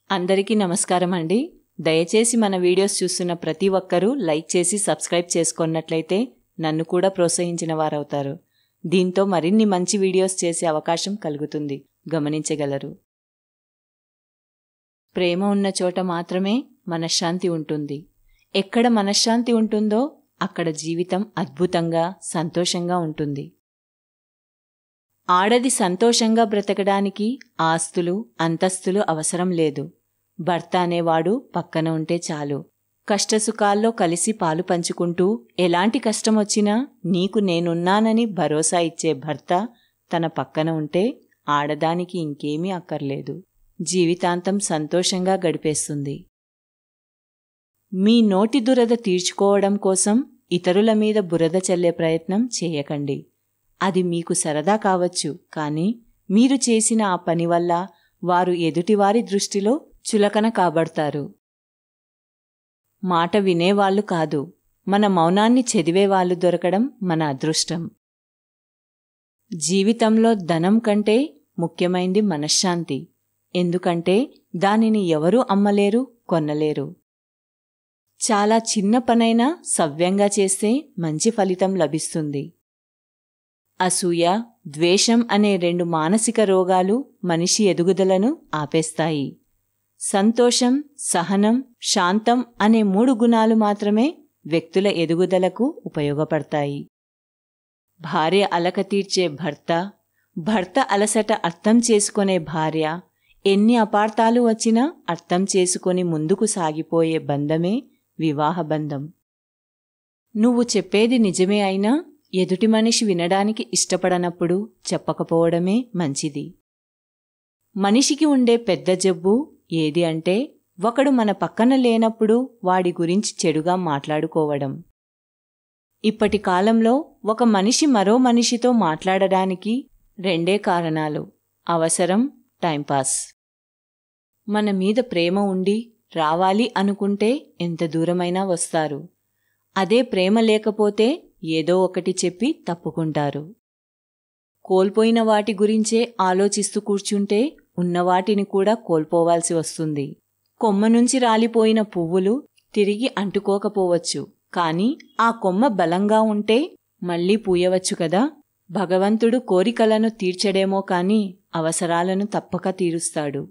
అందరికీ నమస్కారం అండి. దయచేసి మన వీడియోస్ చూస్తున్న ప్రతి ఒక్కరూ లైక్ చేసి సబ్స్క్రైబ్ చేసుకున్నట్లయితే నన్ను కూడా ప్రోత్సహించిన వారవుతారు. దీంతో మరిన్ని మంచి వీడియోస్ చేసే అవకాశం కలుగుతుంది, గమనించగలరు. ప్రేమ ఉన్న చోట మాత్రమే మనశ్శాంతి ఉంటుంది. ఎక్కడ మనశ్శాంతి ఉంటుందో అక్కడ జీవితం అద్భుతంగా, సంతోషంగా ఉంటుంది. ఆడది సంతోషంగా బ్రతకడానికి ఆస్తులు, అంతస్తులు అవసరం లేదు. భర్త అనేవాడు పక్కన ఉంటే చాలు. కష్టసుఖాల్లో కలిసి పాలు పంచుకుంటూ ఎలాంటి కష్టమొచ్చినా నీకు నేనున్నానని భరోసా ఇచ్చే భర్త తన పక్కన ఉంటే ఆడదానికి ఇంకేమీ అక్కర్లేదు. జీవితాంతం సంతోషంగా గడిపేస్తుంది. మీ నోటి దురద తీర్చుకోవడం కోసం ఇతరుల మీద బురద చల్లే ప్రయత్నం చేయకండి. అది మీకు సరదా కావచ్చు, కానీ మీరు చేసిన ఆ పని వల్ల వారు ఎదుటివారి దృష్టిలో చులకన కాబడతారు. మాట వినేవాళ్లు కాదు, మన మౌనాన్ని చదివేవాళ్లు దొరకడం మన అదృష్టం. జీవితంలో ధనం కంటే ముఖ్యమైంది మనశ్శాంతి. ఎందుకంటే దానిని ఎవరూ అమ్మలేరు, కొనలేరు. చాలా చిన్న పనైనా సవ్యంగా చేస్తే మంచి ఫలితం లభిస్తుంది. అసూయ, ద్వేషం అనే 2 మానసిక రోగాలు మనిషి ఎదుగుదలను ఆపేస్తాయి. సంతోషం, సహనం, శాంతం అనే 3 గుణాలు మాత్రమే వ్యక్తుల ఎదుగుదలకు ఉపయోగపడతాయి. భార్య అలక తీర్చే భర్త, భర్త అలసట అర్థం చేసుకునే భార్య, ఎన్ని అపార్థాలు వచ్చినా అర్థం చేసుకొని ముందుకు సాగిపోయే బంధమే వివాహ బంధం. నువ్వు చెప్పేది నిజమే అయినా ఎదుటి మనిషి వినడానికి ఇష్టపడనప్పుడు చెప్పకపోవడమే మంచిది. మనిషికి ఉండే పెద్ద జబ్బు ఏది అంటే ఒకడు మన పక్కన లేనప్పుడు వాడి గురించి చెడుగా మాట్లాడుకోవడం. ఇప్పటి కాలంలో ఒక మనిషి మరో మనిషితో మాట్లాడడానికి 2 కారణాలు: అవసరం, టైంపాస్. మన మీద ప్రేమ ఉండి రావాలి అనుకుంటే ఎంత దూరమైనా వస్తారు. అదే ప్రేమ లేకపోతే ఏదో ఒకటి చెప్పి తప్పుకుంటారు. కోల్పోయిన వాటి గురించే ఆలోచిస్తూ కూర్చుంటే ఉన్నవాటిని కూడా కోల్పోవాల్సి వస్తుంది. కొమ్మ నుంచి రాలిపోయిన పువ్వులు తిరిగి అంటుకోకపోవచ్చు, కానీ ఆ కొమ్మ బలంగా ఉంటే మళ్లీ పూయవచ్చు కదా. భగవంతుడు కోరికలను తీర్చడేమో కాని అవసరాలను తప్పక తీరుస్తాడు.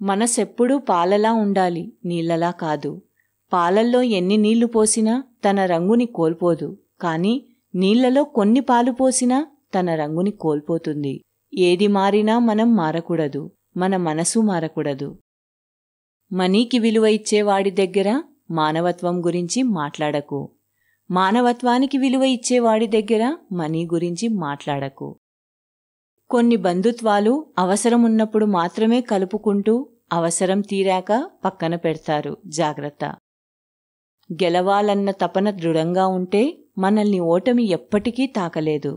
మనసెప్పుడూ పాలలా ఉండాలి, నీళ్లలా కాదు. పాలల్లో ఎన్ని నీళ్లు పోసినా తన రంగుని కోల్పోదు, కానీ నీళ్లలో కొన్ని పాలు పోసినా తన రంగుని కోల్పోతుంది. ఏది మారినా మనం మారకూడదు, మన మనసు మారకూడదు. మనీకి విలువ ఇచ్చేవాడి దగ్గర మానవత్వం గురించి మాట్లాడకు. మానవత్వానికి విలువ ఇచ్చేవాడి దగ్గర మనీ గురించి మాట్లాడకు. కొన్ని బంధుత్వాలు అవసరమున్నప్పుడు మాత్రమే కలుపుకుంటూ అవసరం తీరాక పక్కన పెడతారు. జాగ్రత్త. గెలవాలన్న తపన దృఢంగా ఉంటే మనల్ని ఓటమి ఎప్పటికీ తాకలేదు.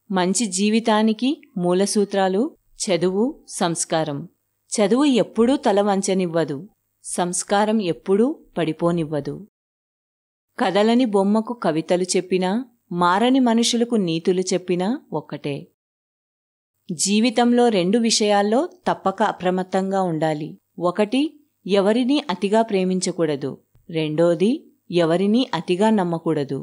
మంచి జీవితానికి మూలసూత్రాలు చదువు, సంస్కారం. చదువు ఎప్పుడూ తల వంచనివ్వదు, సంస్కారం ఎప్పుడూ పడిపోనివ్వదు. కదలని బొమ్మకు కవితలు చెప్పినా, మారని మనుషులకు నీతులు చెప్పినా ఒక్కటే. జీవితంలో 2 విషయాల్లో తప్పక అప్రమత్తంగా ఉండాలి. 1, ఎవరినీ అతిగా ప్రేమించకూడదు. 2, ఎవరినీ అతిగా నమ్మకూడదు.